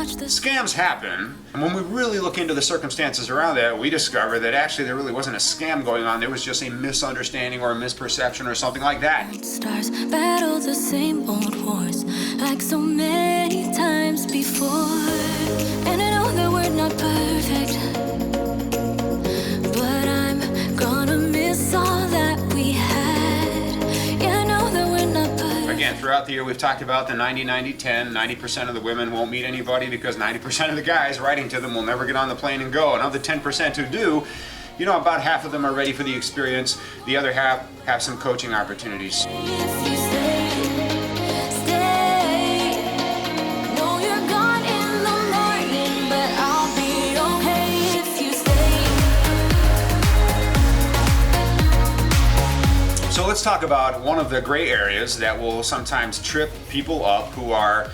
Scams happen, and when we really look into the circumstances around that, we discover that actually there really wasn't a scam going on. There was just a misunderstanding or a misperception or something like that. Stars battle the same old wars like so many times before. And I know that we're not perfect, but I'm gonna miss all that we had. Yeah, I know that we're not perfect. Again, throughout the year we've talked about the 90-90-10. 90% of the women won't meet anybody because 90% of the guys writing to them will never get on the plane and go. And of the 10% who do, you know, about half of them are ready for the experience. The other half have some coaching opportunities. If you stay, know you're gone in the morning, but I'll be okay if you stay. So let's talk about one of the gray areas that will sometimes trip people up who are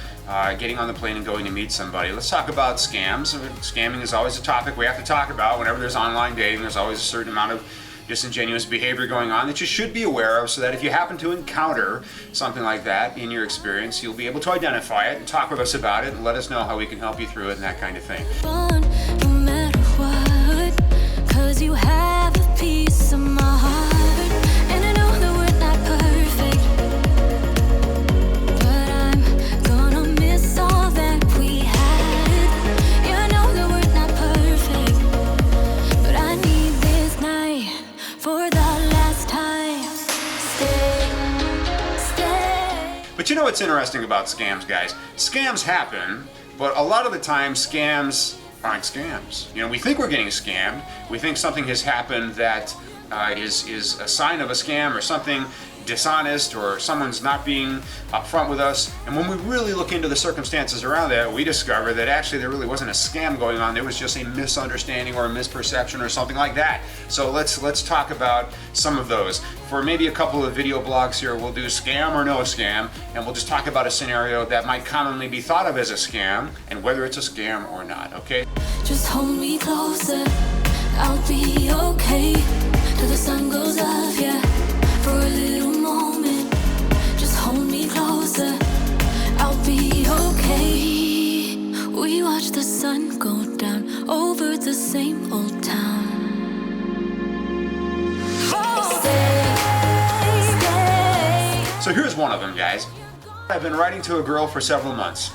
getting on the plane and going to meet somebody. Let's talk about scams. Scamming is always a topic we have to talk about. Whenever there's online dating, there's always a certain amount of disingenuous behavior going on that you should be aware of, so that if you happen to encounter something like that in your experience, you'll be able to identify it and talk with us about it and let us know how we can help you through it and that kind of thing. No matter what, 'cause you have a piece of my heart. And I know that we're not perfect, but I'm gonna miss all that we had. Yeah, I know that we're not perfect, but I need this night for the last time. Stay. But you know what's interesting about scams, guys? Scams happen, but a lot of the time scams aren't scams. You know, we think we're getting scammed. We think something has happened that is a sign of a scam or something dishonest, or someone's not being upfront with us. And when we really look into the circumstances around that, we discover that actually there really wasn't a scam going on. There was just a misunderstanding or a misperception or something like that. So let's talk about some of those. For maybe a couple of video blogs here, we'll do scam or no scam, and we'll just talk about a scenario that might commonly be thought of as a scam and whether it's a scam or not, okay? Just hold me closer, I'll be okay till the sun goes up, yeah, for a little moment. Just hold me closer, I'll be okay. We watch the sun go down over the same old town. Stay. So here's one of them, guys. I've been writing to a girl for several months.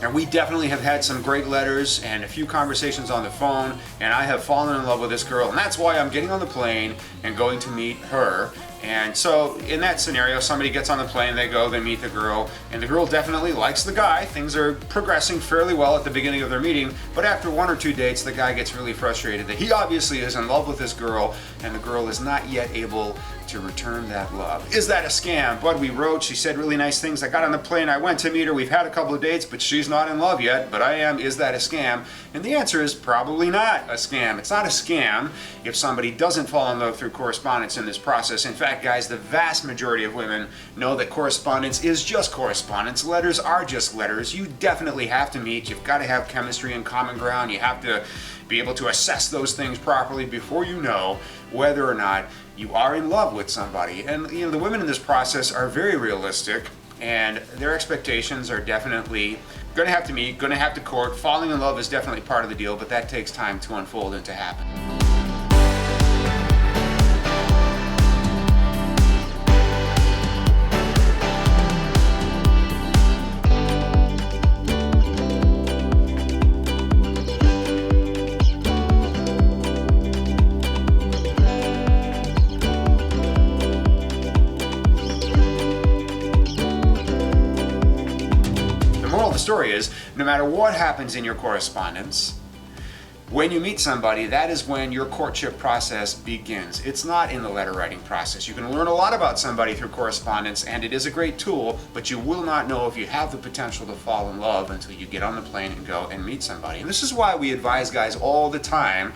And we definitely have had some great letters and a few conversations on the phone, and I have fallen in love with this girl, and that's why I'm getting on the plane and going to meet her. And so in that scenario, somebody gets on the plane, they go, they meet the girl, and the girl definitely likes the guy. Things are progressing fairly well at the beginning of their meeting, but after one or two dates, the guy gets really frustrated that he obviously is in love with this girl, and the girl is not yet able to return that love. Is that a scam? But we wrote, she said really nice things. I got on the plane, I went to meet her, we've had a couple of dates, but she's not in love yet, but I am. Is that a scam? And the answer is probably not a scam. It's not a scam if somebody doesn't fall in love through correspondence in this process. In fact, guys, the vast majority of women know that correspondence is just correspondence. Letters are just letters. You definitely have to meet. You've got to have chemistry and common ground. You have to be able to assess those things properly before you know whether or not you are in love with somebody. And you know, the women in this process are very realistic, and their expectations are definitely going to have to meet, going to have to court. Falling in love is definitely part of the deal, but that takes time to unfold and to happen. The story is, no matter what happens in your correspondence, when you meet somebody, that is when your courtship process begins. It's not in the letter writing process. You can learn a lot about somebody through correspondence, and it is a great tool, but you will not know if you have the potential to fall in love until you get on the plane and go and meet somebody. And this is why we advise guys all the time.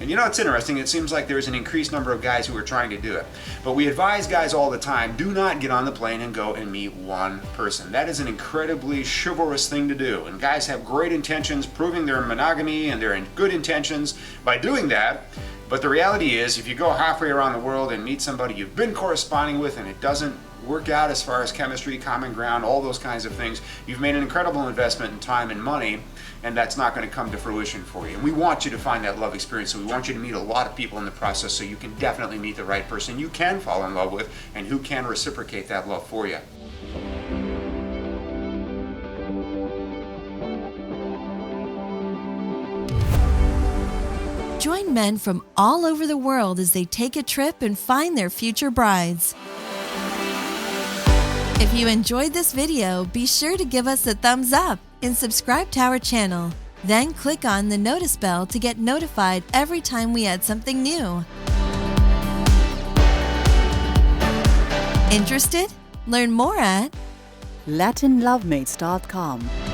And you know, it's interesting, it seems like there's an increased number of guys who are trying to do it. But we advise guys all the time, do not get on the plane and go and meet one person. That is an incredibly chivalrous thing to do. And guys have great intentions, proving their monogamy and their good intentions by doing that. But the reality is, if you go halfway around the world and meet somebody you've been corresponding with and it doesn't work out as far as chemistry, common ground, all those kinds of things, you've made an incredible investment in time and money, and that's not going to come to fruition for you. And we want you to find that love experience, so we want you to meet a lot of people in the process so you can definitely meet the right person you can fall in love with and who can reciprocate that love for you. Join men from all over the world as they take a trip and find their future brides. If you enjoyed this video, be sure to give us a thumbs up and subscribe to our channel. Then click on the notice bell to get notified every time we add something new. Interested? Learn more at LatinLovemates.com.